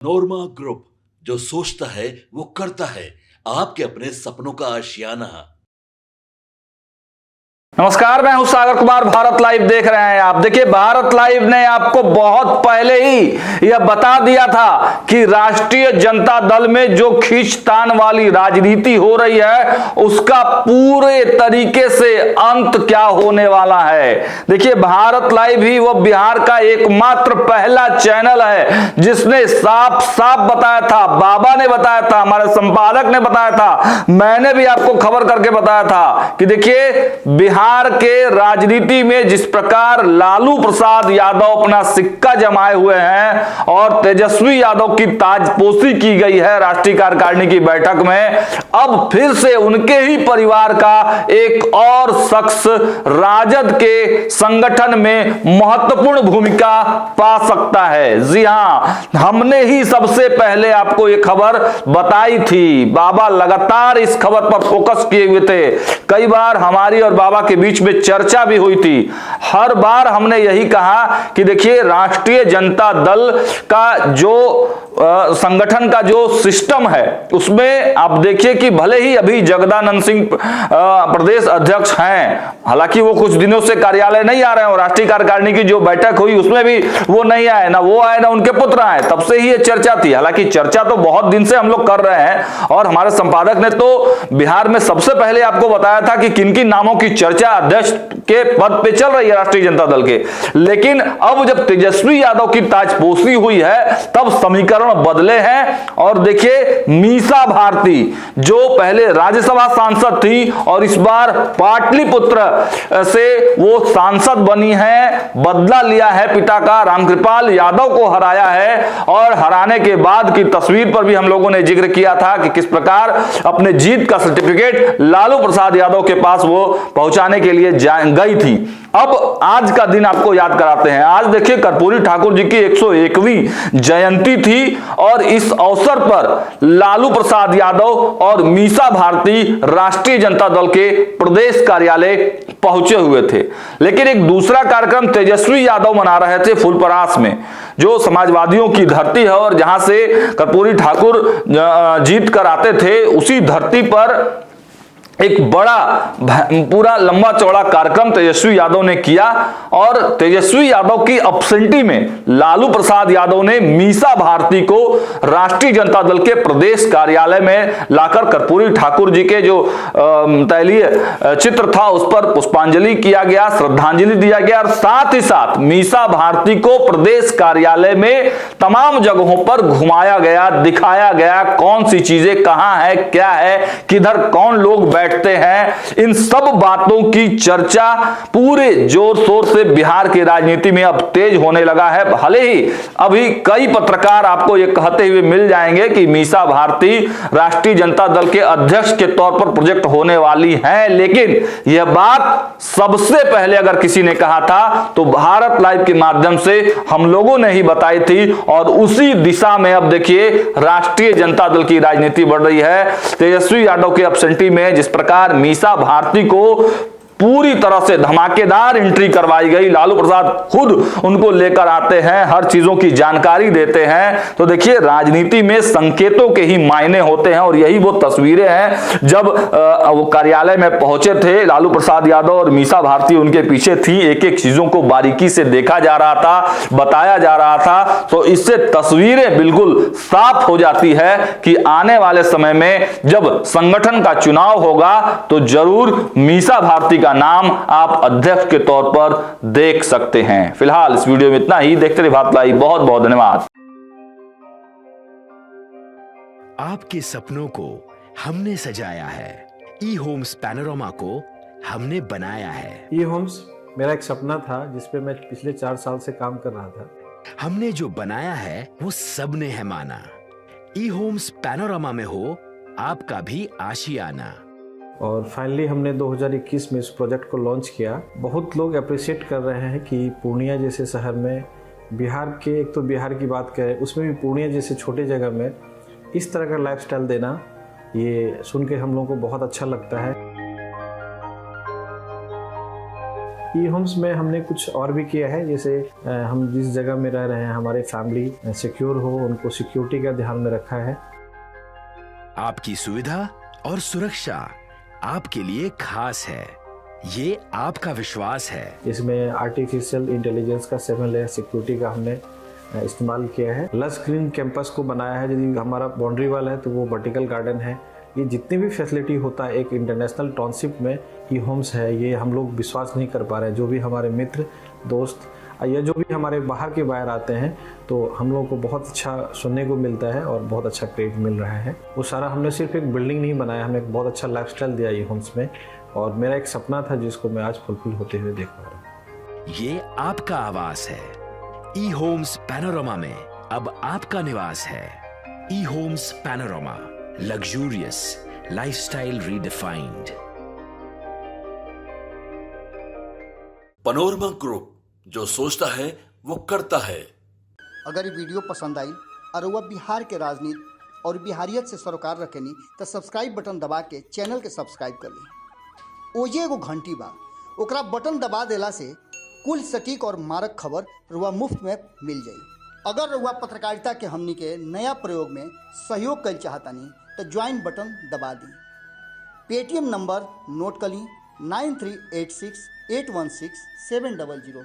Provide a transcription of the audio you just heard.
नोरमा group, जो सोचता है वो करता है। आपके अपने सपनों का आशियाना। नमस्कार, मैं हूं सागर कुमार। भारत लाइव देख रहे हैं आप। देखिए, भारत लाइव ने आपको बहुत पहले ही यह बता दिया था कि राष्ट्रीय जनता दल में जो खींचतान वाली राजनीति हो रही है उसका पूरे तरीके से अंत क्या होने वाला है। देखिए, भारत लाइव ही वो बिहार का एकमात्र पहला चैनल है जिसने साफ साफ बताया था, बाबा ने बताया था, हमारे संपादक ने बताया था, मैंने भी आपको खबर करके बताया था कि देखिए, बिहार के राजनीति में जिस प्रकार लालू प्रसाद यादव अपना सिक्का जमाए हुए हैं और तेजस्वी यादव की ताजपोशी की गई है राष्ट्रीय कार्यकारिणी की बैठक में, अब फिर से उनके ही परिवार का एक और शख्स राजद के संगठन में महत्वपूर्ण भूमिका पा सकता है। जी हां, हमने ही सबसे पहले आपको यह खबर बताई थी। बाबा लगातार इस खबर पर फोकस किए हुए थे। कई बार हमारी और बाबा के बीच में चर्चा भी हुई थी। हर बार हमने यही कहा कि देखिए, राष्ट्रीय जनता दल का जो संगठन का जो सिस्टम है उसमें आप देखिए कि भले ही अभी जगदानंद सिंह प्रदेश अध्यक्ष हैं, हालांकि वो कुछ दिनों से कार्यालय नहीं आ रहे हैं और राष्ट्रीय कार्यकारिणी की जो बैठक हुई उसमें भी वो नहीं आए, ना वो आए ना उनके पुत्र आए। तब से ही ये चर्चा थी। हालांकि चर्चा तो बहुत दिन से हम लोग कर रहे हैं और हमारे संपादक ने तो बिहार में सबसे पहले आपको बताया था कि किन किन नामों की चर्चा अध्यक्ष के पद पे चल रही है राष्ट्रीय जनता दल के। लेकिन अब जब तेजस्वी यादव की ताजपोशी हुई है तब समीकरण बदले हैं। और देखिए, मीसा भारती जो पहले राज्यसभा सांसद थी और इस बार पाटलिपुत्र से वो सांसद बनी है, बदला लिया है पिता का, रामकृपाल यादव को हराया है। और हराने के बाद की तस्वीर पर भी हम लोगों ने जिक्र किया था कि किस प्रकार अपने जीत का सर्टिफिकेट लालू प्रसाद यादव के पास वो पहुंचाने के लिए गई थी। अब आज का दिन आपको याद कराते हैं। आज देखिए, कर्पूरी ठाकुर जी की 101वीं जयंती थी और इस अवसर पर लालू प्रसाद यादव और मीसा भारती राष्ट्रीय जनता दल के प्रदेश कार्यालय पहुंचे हुए थे। लेकिन एक दूसरा कार्यक्रम तेजस्वी यादव मना रहे थे फुलपरास में, जो समाजवादियों की धरती है और जहां से कर्पूरी ठाकुर जीत कर आते थे, उसी धरती पर एक बड़ा पूरा लंबा चौड़ा कार्यक्रम तेजस्वी यादव ने किया। और तेजस्वी यादव की अपसेंटी में लालू प्रसाद यादव ने मीसा भारती को राष्ट्रीय जनता दल के प्रदेश कार्यालय में लाकर कर्पूरी ठाकुर जी के जो तैलीय चित्र था उस पर पुष्पांजलि किया गया, श्रद्धांजलि दिया गया। और साथ ही साथ मीसा भारती को प्रदेश कार्यालय में तमाम जगहों पर घुमाया गया, दिखाया गया कौन सी चीजें कहां है, क्या है, किधर कौन लोग बैठते हैं। इन सब बातों की चर्चा पूरे जोर शोर से बिहार की राजनीति में अब तेज होने लगा है। भले ही अभी कई पत्रकार आपको यह कहते हुए मिल जाएंगे कि मीसा भारती राष्ट्रीय जनता दल के अध्यक्ष के तौर पर प्रोजेक्ट होने वाली हैं, लेकिन यह बात सबसे पहले अगर किसी ने कहा था तो भारत लाइव के माध्यम से हम लोगों ने ही बताई थी। और उसी दिशा में अब देखिए, राष्ट्रीय जनता दल की राजनीति बढ़ रही है। तेजस्वी यादव के अपसेंटी में जिस प्रकार मीसा भारती को पूरी तरह से धमाकेदार एंट्री करवाई गई, लालू प्रसाद खुद उनको लेकर आते हैं, हर चीजों की जानकारी देते हैं। तो देखिए, राजनीति में संकेतों के ही मायने होते हैं और यही वो तस्वीरें हैं जब वो कार्यालय में पहुंचे थे लालू प्रसाद यादव और मीसा भारती उनके पीछे थी। एक एक चीजों को बारीकी से देखा जा रहा था, बताया जा रहा था। तो इससे तस्वीरें बिल्कुल साफ हो जाती है कि आने वाले समय में जब संगठन का चुनाव होगा तो जरूर मीसा भारती का नाम आप अध्यक्ष के तौर पर देख सकते हैं। फिलहाल इस वीडियो में इतना ही। देखते रहिए भारत लाइव। बहुत बहुत धन्यवाद। आपके सपनों को हमने सजाया है, ई होम्स पैनोरमा को हमने बनाया है। ई होम्स मेरा एक सपना था जिसपे मैं पिछले 4 साल से काम कर रहा था। हमने जो बनाया है वो सबने है माना। ई होम्स पैनोरमा में हो आपका भी आशियाना। और फाइनली हमने 2021 में इस प्रोजेक्ट को लॉन्च किया। बहुत लोग अप्रिशिएट कर रहे हैं कि पूर्णिया जैसे शहर में, बिहार के, एक तो बिहार की बात करें उसमें भी पूर्णिया जैसे छोटे जगह में इस तरह का लाइफस्टाइल देना, ये सुन के हम लोगों को बहुत अच्छा लगता है। ई होम्स में हमने कुछ और भी किया है, जैसे हम जिस जगह में रह रहे हैं हमारे फैमिली सिक्योर हो, उनको सिक्योरिटी का ध्यान में रखा है। आपकी सुविधा और सुरक्षा आपके लिए खास है, ये आपका विश्वास है। इसमें आर्टिफिशियल इंटेलिजेंस का 7 लेयर सिक्योरिटी का हमने इस्तेमाल किया है। लस ग्रीन कैंपस को बनाया है, यदि हमारा बाउंड्री वाल है तो वो वर्टिकल गार्डन है। ये जितनी भी फैसिलिटी होता है एक इंटरनेशनल टाउनशिप में ई होम्स है, ये हम लोग विश्वास नहीं कर पा रहे हैं। जो भी हमारे मित्र दोस्त या जो भी हमारे बाहर के बाहर आते हैं तो हम लोगों को बहुत अच्छा सुनने को मिलता है और बहुत अच्छा क्रेडिट मिल रहा है। वो सारा हमने सिर्फ एक बिल्डिंग नहीं बनाया, हमने एक बहुत अच्छा लाइफस्टाइल दिया ई होम्स में, और मेरा एक सपना था जिसको मैं आज फुलफिल होते हुए देख पा रहा हूँ। ये आपका आवास है। ई होम्स पैनोरामा में अब आपका निवास है। E Homes Panorama, luxurious lifestyle redefined. Panorama Group, जो सोचता है वो करता है। अगर ये वीडियो पसंद आई और वह बिहार के राजनीति और बिहारियत से सरोकार रखेनी तो सब्सक्राइब बटन दबा के चैनल के सब्सक्राइब कर ली। ओजे एगो घंटी बा, ओकरा बटन दबा देला से कुल सटीक और मारक खबर रुआ मुफ्त में मिल जाई। अगर रुआ पत्रकारिता के हमनी के नया प्रयोग में सहयोग कर चाहतानी तो ज्वाइन बटन दबा दी। पेटीएम नंबर नोट कर ली 9386 816 700।